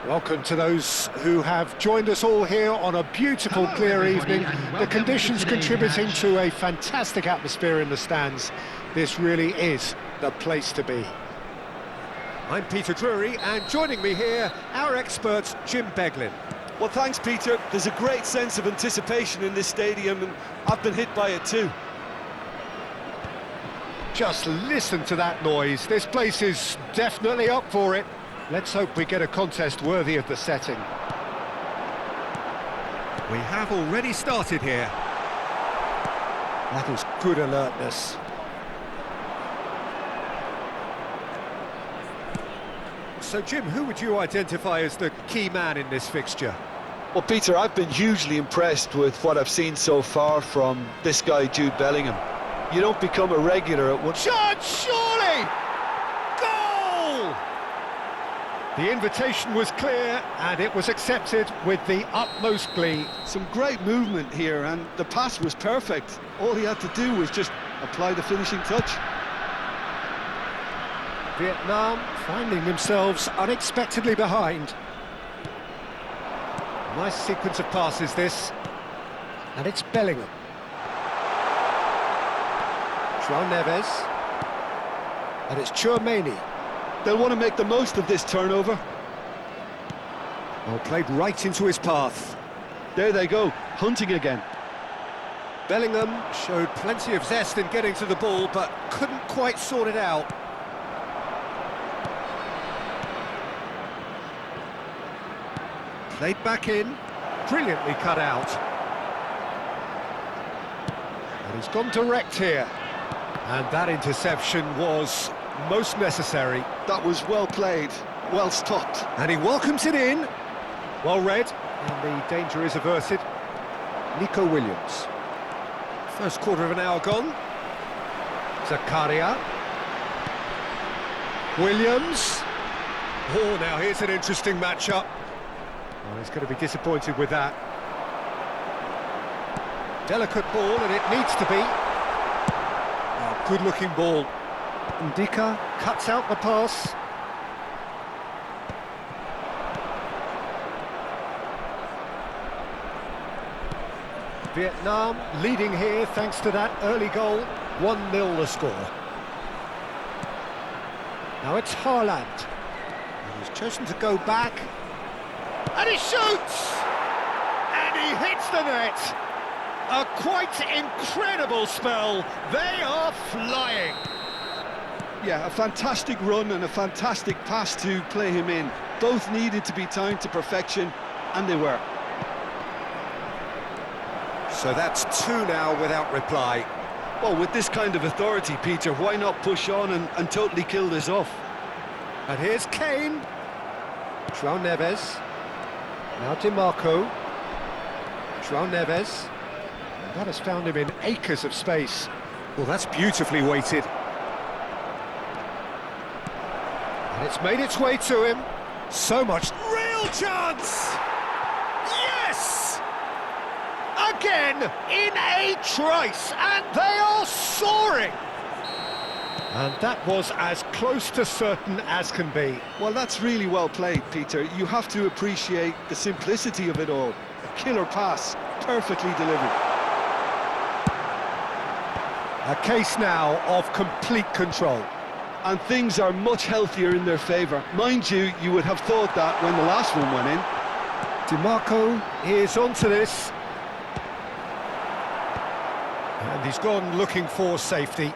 Welcome to those who have joined us all here on a beautiful, clear evening. The conditions contributing to a fantastic atmosphere in the stands. This really is the place to be. I'm Peter Drury, and joining me here, our expert, Jim Beglin. Well, thanks, Peter. There's a great sense of anticipation in this stadium, and I've been hit by it too. Just listen to that noise. This place is definitely up for it. Let's hope we get a contest worthy of the setting. We have already started here. That was good alertness. So, Jim, who would you identify as the key man in this fixture? Well, Peter, I've been hugely impressed with what I've seen so far from this guy, Jude Bellingham. You don't become a regular at one... Shot, surely! Goal! The invitation was clear, and it was accepted with the utmost glee. Some great movement here, and the pass was perfect. All he had to do was just apply the finishing touch. Vietnam finding themselves unexpectedly behind. Nice sequence of passes, this. And it's Bellingham. João Neves. And it's Tchouaméni. They'll want to make the most of this turnover. Well, played right into his path. There they go, hunting again. Bellingham showed plenty of zest in getting to the ball, but couldn't quite sort it out. Played back in, brilliantly cut out. And he's gone direct here. And that interception was most necessary. That was well played. well stopped. And he welcomes it in. Well read, and the danger is averted. Nico Williams. First quarter of an hour gone. Zakaria. Williams. Oh, now here's an interesting matchup. Well, he's going to be disappointed with that. Delicate ball, and it needs to be. Oh, good-looking ball. Ndika cuts out the pass. Vietnam leading here thanks to that early goal. 1-0 the score. Now it's Haaland. And he's chosen to go back. And he shoots! And he hits the net! A quite incredible spell. They are flying. Yeah, a fantastic run and a fantastic pass to play him in. Both needed to be timed to perfection, and they were. So that's 2 now without reply. Well, with this kind of authority, Peter, why not push on and totally kill this off? And here's Kane. João Neves. Now DiMarco. João Neves. And that has found him in acres of space. Well, that's beautifully weighted. And it's made its way to him. So much real chance! Yes! Again, in a trice, and they are soaring! And that was as close to certain as can be. Well, that's really well played, Peter. You have to appreciate the simplicity of it all. A killer pass, perfectly delivered. A case now of complete control. And things are much healthier in their favour. Mind you, you would have thought that when the last one went in. DiMarco is onto this. And he's gone looking for safety.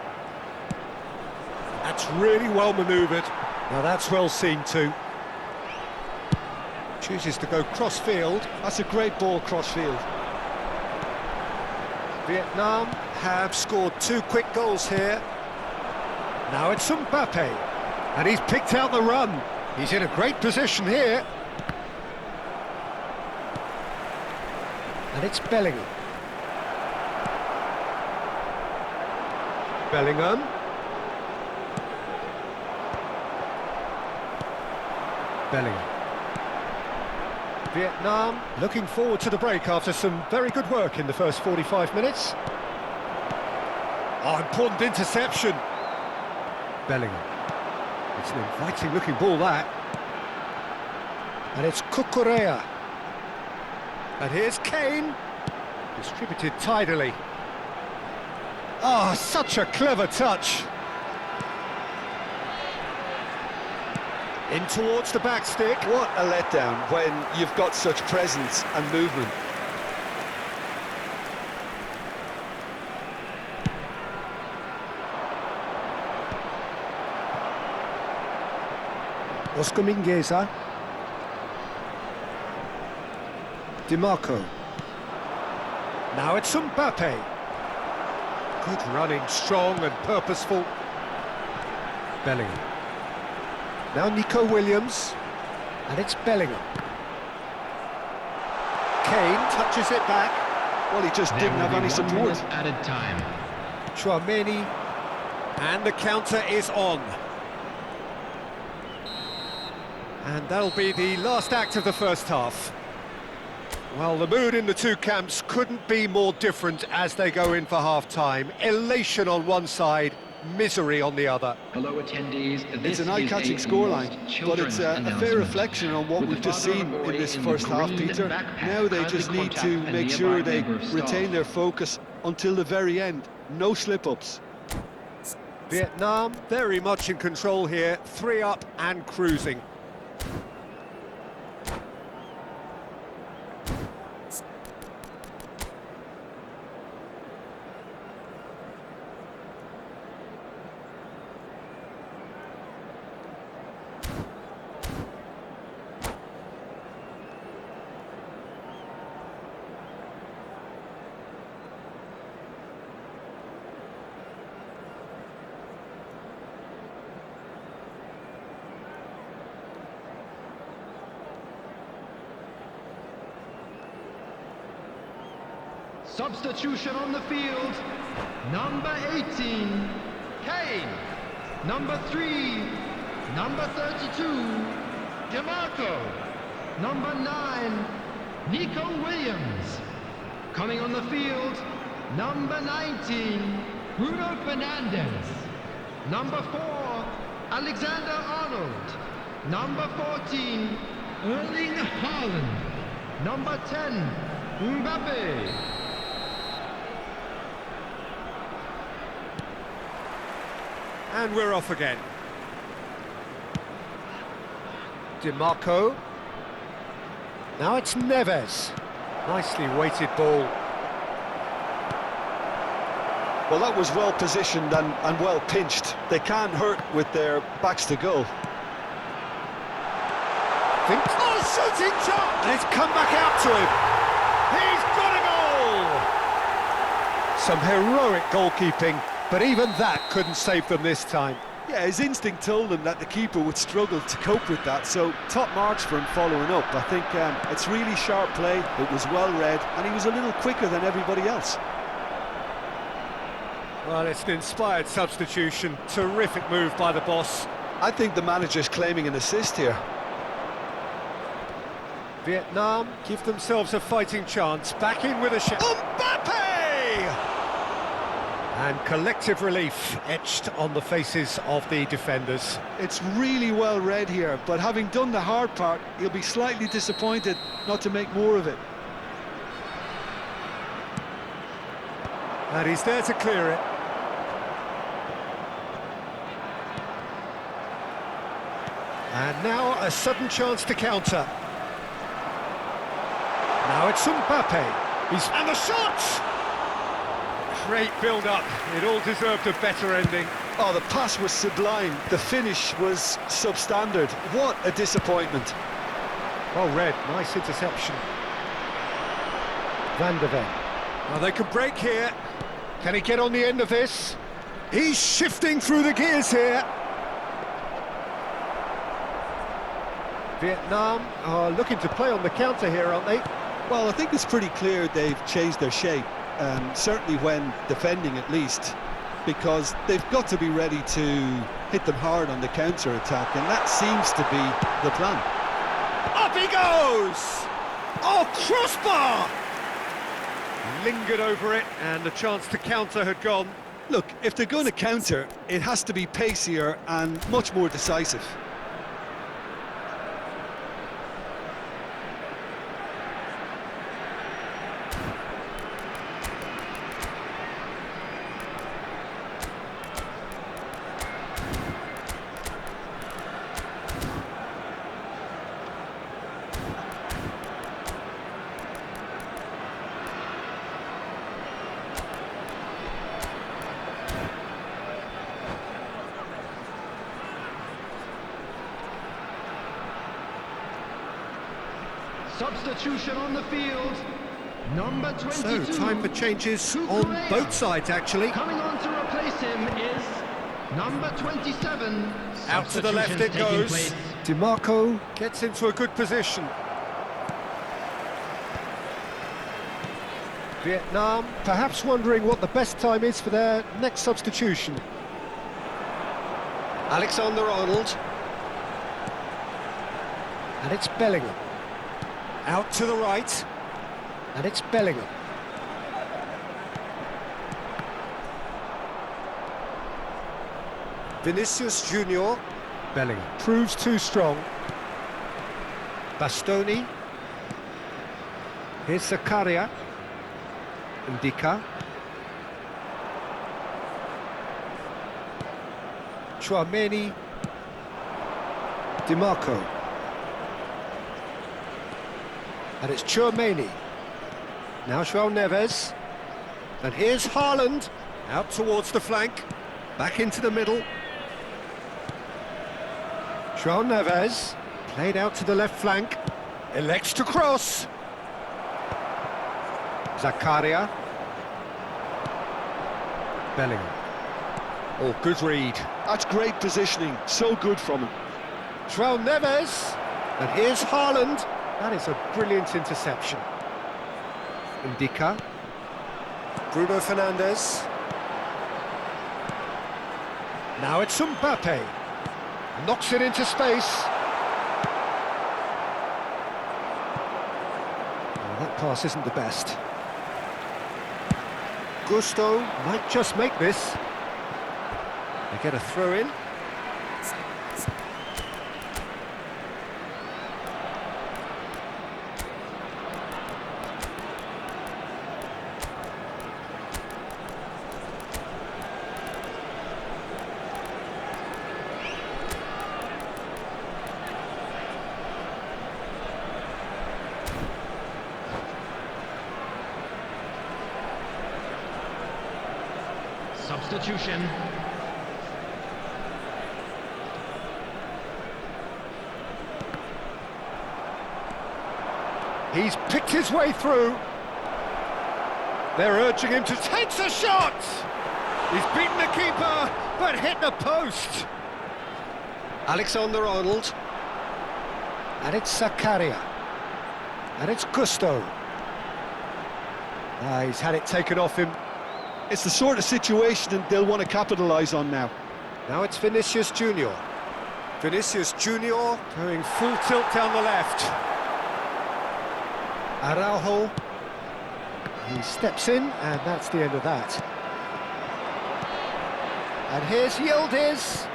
That's really well manoeuvred. Now that's well seen too. Chooses to go cross-field. That's a great ball cross-field. Vietnam have scored 2 quick goals here. Now it's Mbappe, and he's picked out the run. He's in a great position here. And it's Bellingham. Bellingham. Bellingham. Vietnam looking forward to the break after some very good work in the first 45 minutes. Oh, important interception. Bellingham. It's an inviting looking ball, that. And it's Cucurella. And here's Kane. Distributed tidily. Ah, such a clever touch. In towards the back stick. What a letdown when you've got such presence and movement. Oscar Mingueza. DiMarco. Now it's Mbappe. Good running, strong and purposeful. Bellingham. Now Nico Williams. And it's Bellingham. Kane touches it back. Well, he just didn't have any support. Added time. Tchouaméni. And the counter is on. And that'll be the last act of the first half. Well, the mood in the two camps couldn't be more different as they go in for half-time. Elation on one side, misery on the other. Hello, attendees. It's an eye-catching scoreline, but it's a fair reflection on what we've just seen in this first half, Peter. Now they just need to make sure they retain their focus until the very end. No slip-ups. Vietnam very much in control here, 3 up and cruising. Substitution on the field. Number 18, Kane. Number 3, number 32, DeMarco. Number 9, Nico Williams. Coming on the field, number 19, Bruno Fernandes. Number 4, Alexander Arnold. Number 14, Erling Haaland. Number 10, Mbappe. And we're off again. DeMarco. Now it's Neves. Nicely weighted ball. Well, that was well positioned and well pinched. They can't hurt with their backs to goal. Oh, shooting shot! And it's come back out to him. He's got a goal! Some heroic goalkeeping, but even that couldn't save them this time. Yeah, his instinct told him that the keeper would struggle to cope with that, so top marks for him following up. I think it's really sharp play, it was well read, and he was a little quicker than everybody else. Well, it's an inspired substitution. Terrific move by the boss. I think the manager's claiming an assist here. Vietnam give themselves a fighting chance. Back in with a shot. Mbappe! And collective relief etched on the faces of the defenders. It's really well read here, but having done the hard part, he'll be slightly disappointed not to make more of it. And he's there to clear it. And now a sudden chance to counter. Now it's Mbappe. And the shot! Great build-up. It all deserved a better ending. Oh, the pass was sublime. The finish was substandard. What a disappointment. Well read. Nice interception. Van de Ven. Well, they could break here. Can he get on the end of this? He's shifting through the gears here. Vietnam are looking to play on the counter here, aren't they? Well, I think it's pretty clear they've changed their shape, certainly when defending at least, because they've got to be ready to hit them hard on the counter-attack, and that seems to be the plan. Up he goes! Oh, crossbar! Lingered over it, and the chance to counter had gone. Look, if they're going to counter, it has to be pacier and much more decisive. Substitution on the field. Number 22. So, time for changes on Cucurella. both sides, actually. Coming on to replace him is number 27. Out to the left it goes. DeMarco gets into a good position. Vietnam perhaps wondering what the best time is for their next substitution. Alexander Arnold. And it's Bellingham. Out to the right. And it's Bellingham. Vinicius Junior. Bellingham proves too strong. Bastoni. Here's Zakaria. Ndika. Chouameni. DeMarco. And it's Chouameni. Now João Neves. And here's Haaland. Out towards the flank. Back into the middle. João Neves. Played out to the left flank. Elects to cross. Zakaria. Bellingham. Oh, good read. That's great positioning, so good from him. João Neves. And here's Haaland. That is a brilliant interception. Ndika. Bruno Fernandes. Now it's Mbappe. Knocks it into space. Oh, that pass isn't the best. Gusto might just make this. They get a throw in. Substitution. He's picked his way through. They're urging him to take the shot. He's beaten the keeper, but hit the post. Alexander-Arnold. And it's Zakaria. And it's Gusto. He's had it taken off him. It's the sort of situation that they'll want to capitalise on now. Now it's Vinicius Junior. Vinicius Junior going full tilt down the left. Araujo. He steps in, and that's the end of that. And here's Yildiz.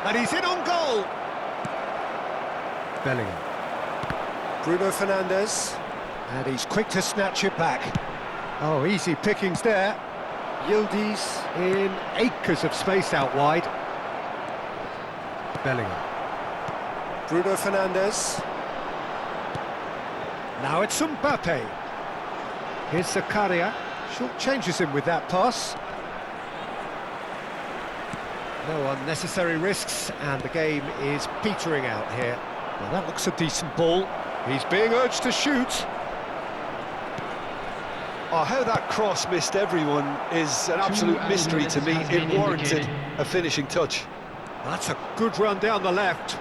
And he's in on goal. Bellingham. Bruno Fernandes. And he's quick to snatch it back. Oh, easy pickings there. Yildiz in acres of space out wide. Bellingham. Bruno Fernandes. Now it's Mbappe. Here's Zakaria. Short changes him with that pass. No unnecessary risks, and the game is petering out here. Well, that looks a decent ball. He's being urged to shoot. Oh, how that cross missed everyone is an absolute mystery to me. It warranted a finishing touch. That's a good run down the left.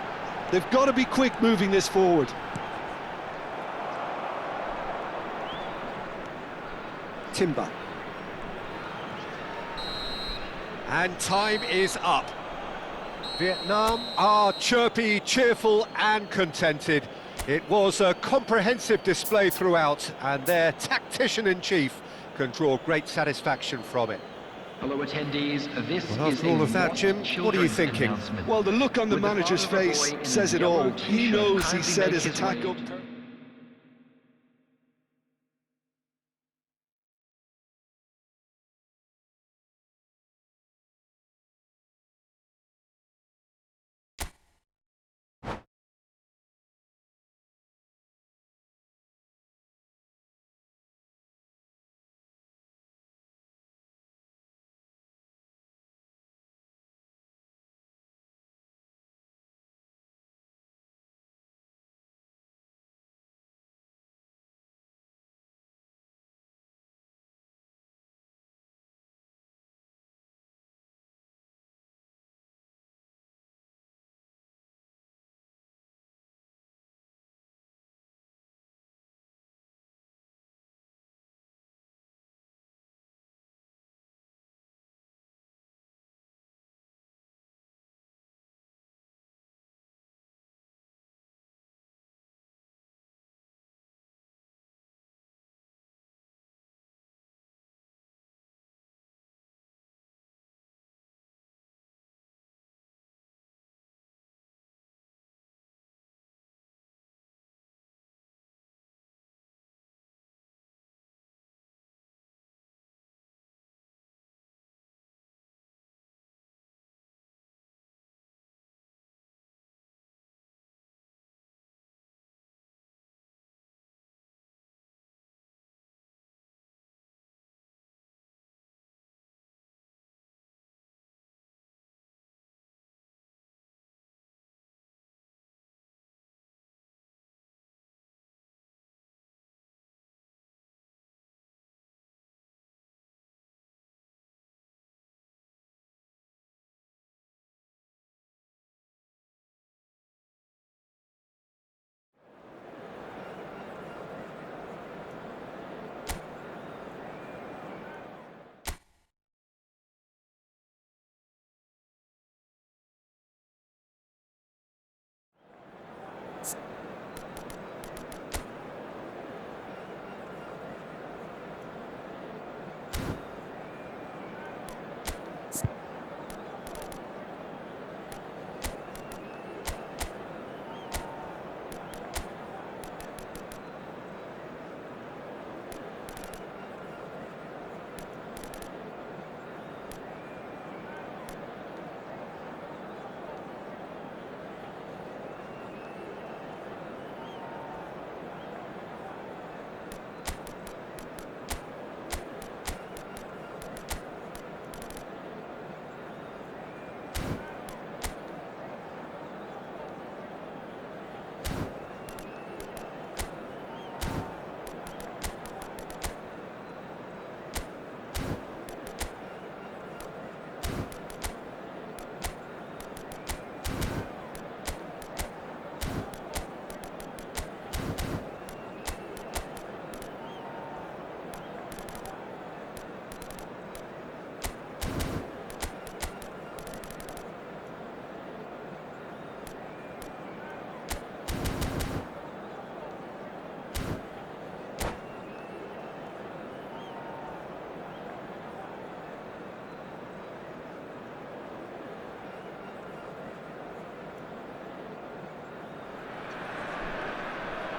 They've got to be quick moving this forward. Timber. And time is up. Vietnam are chirpy, cheerful and contented. It was a comprehensive display throughout, and their tactician-in-chief can draw great satisfaction from it. Hello attendees, this Well, is after all a of that, Watch Jim, what are you Children's thinking? announcement. Well, the look on the With the manager's father of a face boy in says the it all. yellow He t-shirt knows he kindly set make his his attack way up.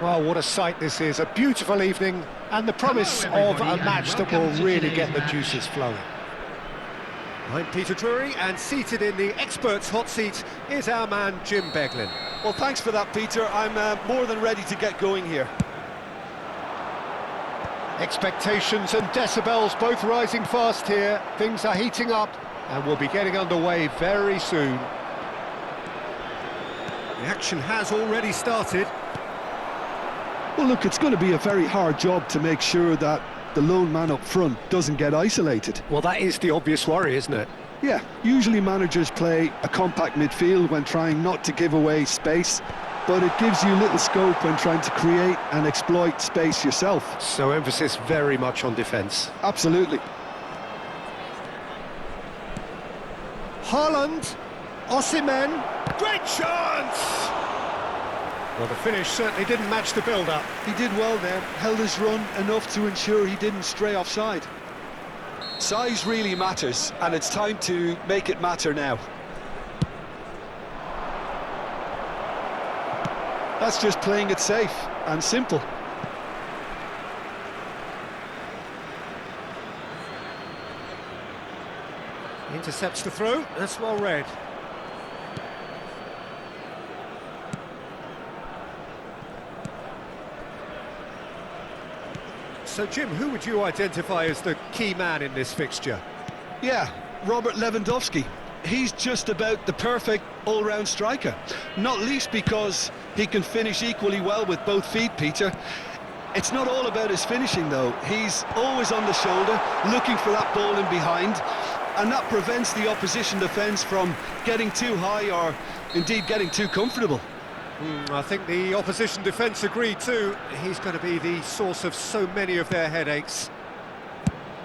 Well, what a sight this is, a beautiful evening, and the promise of a match that will really get the juices flowing. I'm Peter Drury, and seated in the experts' hot seat is our man Jim Beglin. Well, thanks for that, Peter. I'm more than ready to get going here. Expectations and decibels both rising fast here. Things are heating up, and we'll be getting underway very soon. The action has already started. Well, look, it's going to be a very hard job to make sure that the lone man up front doesn't get isolated. Well, that is the obvious worry, isn't it? Yeah, usually managers play a compact midfield when trying not to give away space, but it gives you little scope when trying to create and exploit space yourself. So emphasis very much on defence. Absolutely. Haaland, Osimhen, great chance! Well, the finish certainly didn't match the build-up. He did well there, held his run enough to ensure he didn't stray offside. Size really matters, and it's time to make it matter now. That's just playing it safe and simple. Intercepts the throw, that's well read. So, Jim, who would you identify as the key man in this fixture? Yeah, Robert Lewandowski. He's just about the perfect all-round striker, not least because he can finish equally well with both feet, Peter. It's not all about his finishing, though. He's always on the shoulder, looking for that ball in behind, and that prevents the opposition defence from getting too high or, indeed, getting too comfortable. I think the opposition defence agree too. He's going to be the source of so many of their headaches.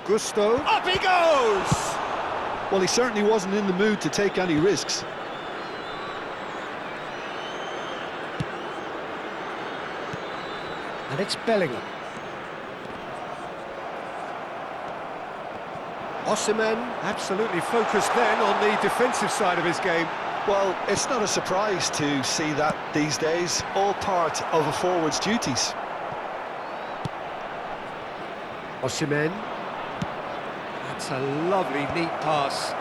Gusto, up he goes! Well, he certainly wasn't in the mood to take any risks. And it's Bellingham. Osimhen absolutely focused then on the defensive side of his game. Well, it's not a surprise to see that these days, all part of a forward's duties. Osimhen. That's a lovely, neat pass.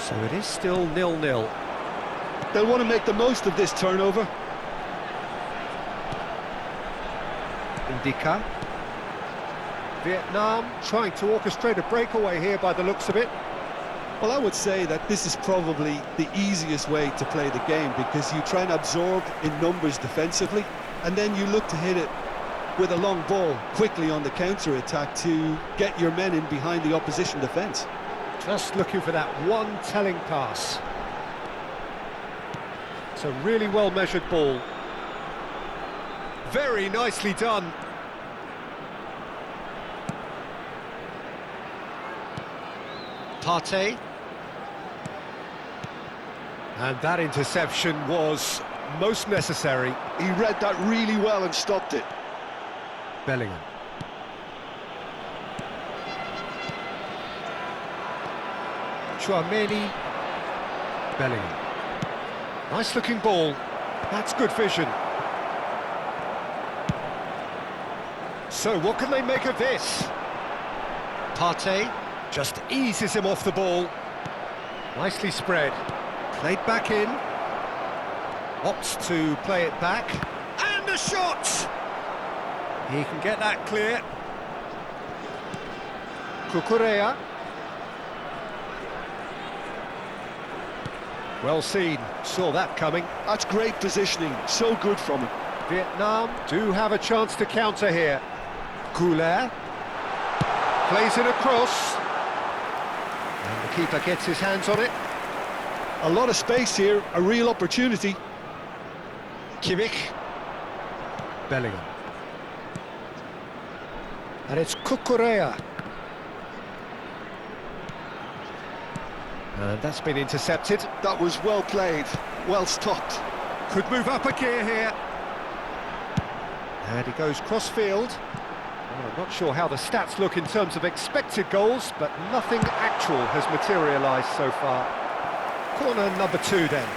So it is still 0-0. They'll want to make the most of this turnover. Indika. Vietnam trying to orchestrate a breakaway here by the looks of it. Well, I would say that this is probably the easiest way to play the game, because you try and absorb in numbers defensively, and then you look to hit it with a long ball quickly on the counter-attack to get your men in behind the opposition defence. Just looking for that one telling pass. It's a really well-measured ball. Very nicely done. Partey. And that interception was most necessary. He read that really well and stopped it. Bellingham. Tchouaméni. Bellingham. Nice looking ball. That's good vision. So what can they make of this? Partey just eases him off the ball. Nicely spread. Played back in. Opts to play it back. And a shot! He can get that clear. Cucurella. Well seen, saw that coming. That's great positioning, so good from him. Vietnam do have a chance to counter here. Goulet plays it across. And the keeper gets his hands on it. A lot of space here, a real opportunity. Kimmich. Bellingham. And it's Cucurella. And that's been intercepted. That was well played, well stopped. Could move up a gear here. And he goes cross-field. Well, I'm not sure how the stats look in terms of expected goals, but nothing actual has materialised so far. Corner number 2 then.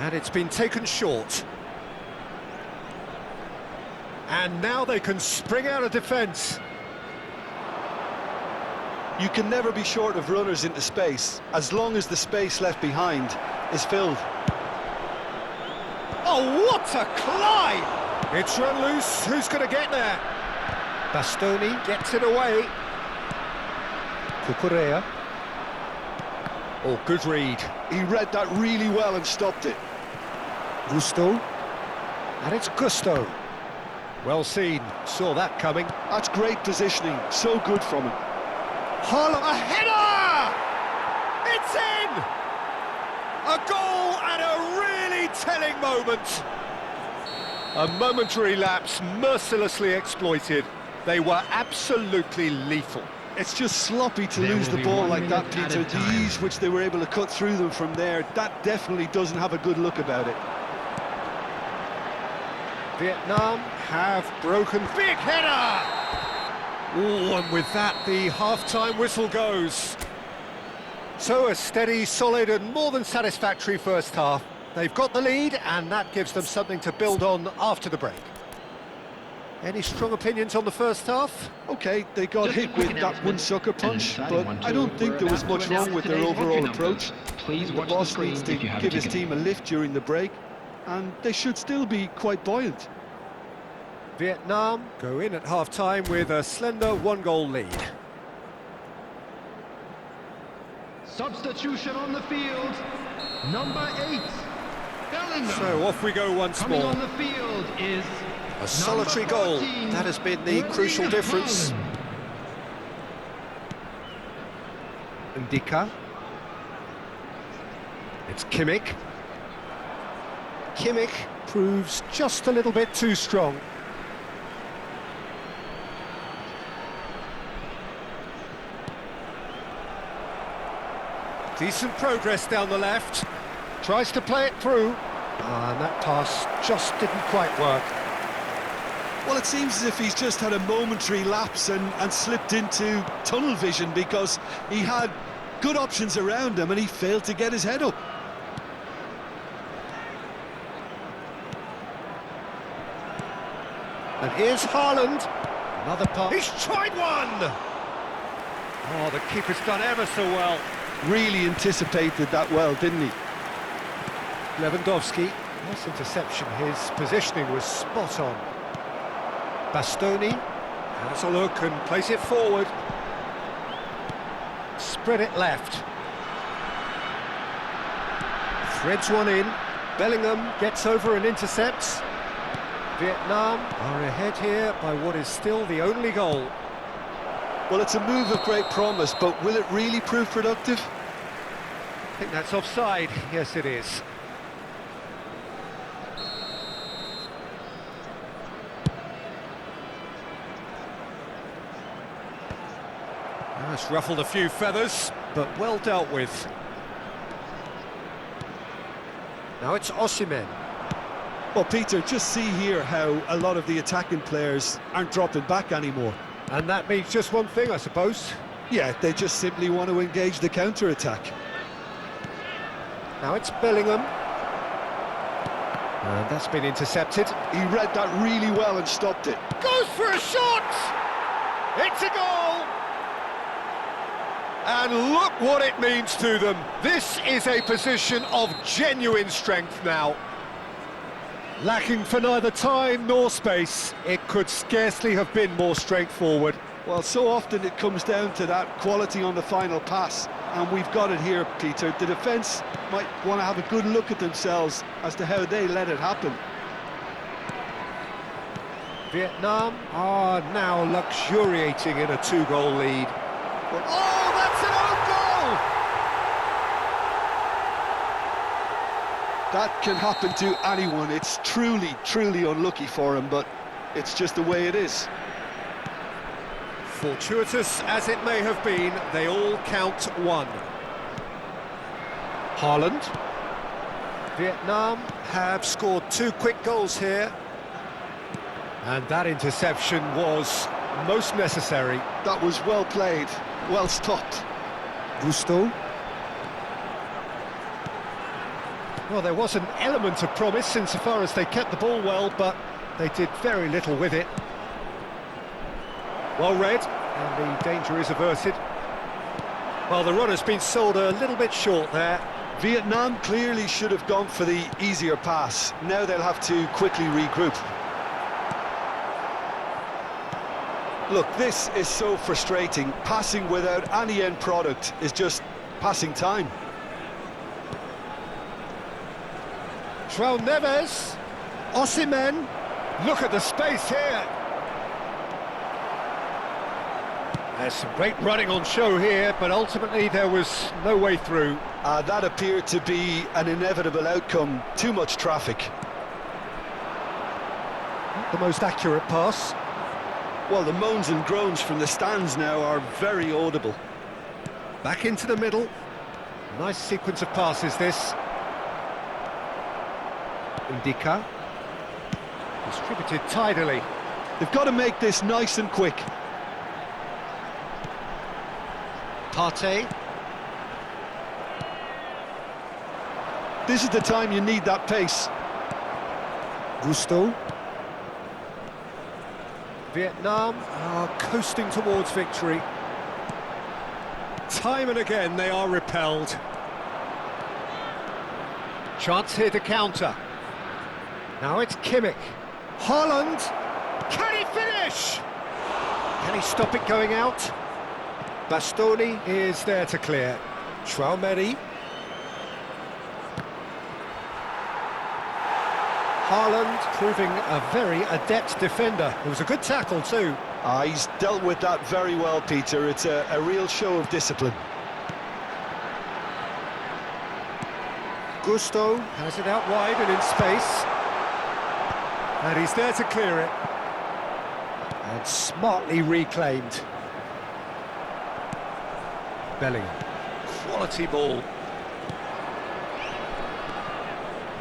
And it's been taken short. And now they can spring out of defence. You can never be short of runners into space, as long as the space left behind is filled. Oh, what a climb! It's run loose. Who's going to get there? Bastoni gets it away. Cucurella. Oh, good read. He read that really well and stopped it. Gusto. And it's Gusto. Well seen. Saw that coming. That's great positioning. So good from him. Haaland, a header! It's in! A goal and a really telling moment. A momentary lapse mercilessly exploited. They were absolutely lethal. It's just sloppy to There lose will the be ball 1 like that, minute at Peter. a The time. ease which they were able to cut through them from there, that definitely doesn't have a good look about it. Vietnam have broken. Big header! Oh, and with that, the half-time whistle goes. So a steady, solid and more than satisfactory first half. They've got the lead, and that gives them something to build on after the break. Any strong opinions on the first half? Okay, they got Just a hit quick with that announcement, one sucker an punch, exciting but one I too. don't think We're there was about to much wrong announce with their today's overall entry approach. numbers. Please The watch the boss screen needs to if you have a give his ticket. team a lift during the break, and they should still be quite buoyant. Vietnam go in at half-time with a slender 1-goal lead. Substitution on the field. Number 8. Bellingham. So off we go once Coming more. on the field is A solitary goal. That has been the crucial difference. Ndika. It's Kimmich. Kimmich proves just a little bit too strong. Decent progress down the left. Tries to play it through. And that pass just didn't quite work. Well, it seems as if he's just had a momentary lapse and slipped into tunnel vision, because he had good options around him and he failed to get his head up. And here's Haaland. Another pass. He's tried one! Oh, the keeper's done ever so well. Really anticipated that well, didn't he? Lewandowski. Nice interception. His positioning was spot on. Bastoni has a look and plays it forward. Spread it left. Threads one in. Bellingham gets over and intercepts. Vietnam are ahead here by what is still the only goal. Well, it's a move of great promise, but will it really prove productive? I think that's offside. Yes, it is. That's ruffled a few feathers, but well dealt with. Now it's Osimhen. Well, Peter, just see here how a lot of the attacking players aren't dropping back anymore. And that means just one thing, I suppose. Yeah, they just simply want to engage the counter-attack. Now it's Bellingham. And that's been intercepted. He read that really well and stopped it. Goes for a shot! It's a goal! And look what it means to them. This is a position of genuine strength now. Lacking for neither time nor space, it could scarcely have been more straightforward. Well, so often it comes down to that quality on the final pass, and we've got it here, Peter. The defence might want to have a good look at themselves as to how they let it happen. Vietnam are now luxuriating in a 2-goal lead. Oh, that's an own goal! That can happen to anyone. It's truly, truly unlucky for him, but it's just the way it is. Fortuitous as it may have been, they all count one. Haaland. Vietnam have scored 2 quick goals here. And that interception was most necessary. That was well played, well stopped. Gusto. Well, there was an element of promise insofar as they kept the ball well, but they did very little with it. Well read, and the danger is averted. Well, the runner's been sold a little bit short there. Vietnam clearly should have gone for the easier pass. Now they'll have to quickly regroup. Look, this is so frustrating. Passing without any end product is just passing time. João Neves, Osimhen, look at the space here. There's some great running on show here, but ultimately there was no way through. That appeared to be an inevitable outcome. Too much traffic. Not the most accurate pass. Well, the moans and groans from the stands now are very audible. Back into the middle. Nice sequence of passes, this. Indica. Distributed tidily. They've got to make this nice and quick. Partey. This is the time you need that pace. Gusto. Vietnam are coasting towards victory. Time and again they are repelled. Chance here to counter. Now it's Kimmich. Haaland. Can he finish? Can he stop it going out? Bastoni is there to clear. Traoré. Haaland proving a very adept defender. It was a good tackle too. He's dealt with that very well, Peter. It's a real show of discipline. Gusto has it out wide and in space. And he's there to clear it. And smartly reclaimed. Bellingham. Quality ball.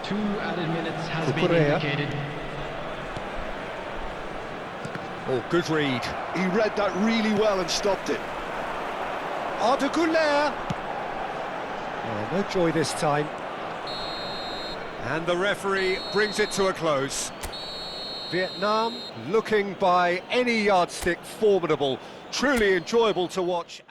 2 added minutes has been Correa. indicated. Oh, good read. He read that really well and stopped it. Arda Güler. Oh, no joy this time. And the referee brings it to a close. Vietnam looking by any yardstick formidable. Truly enjoyable to watch.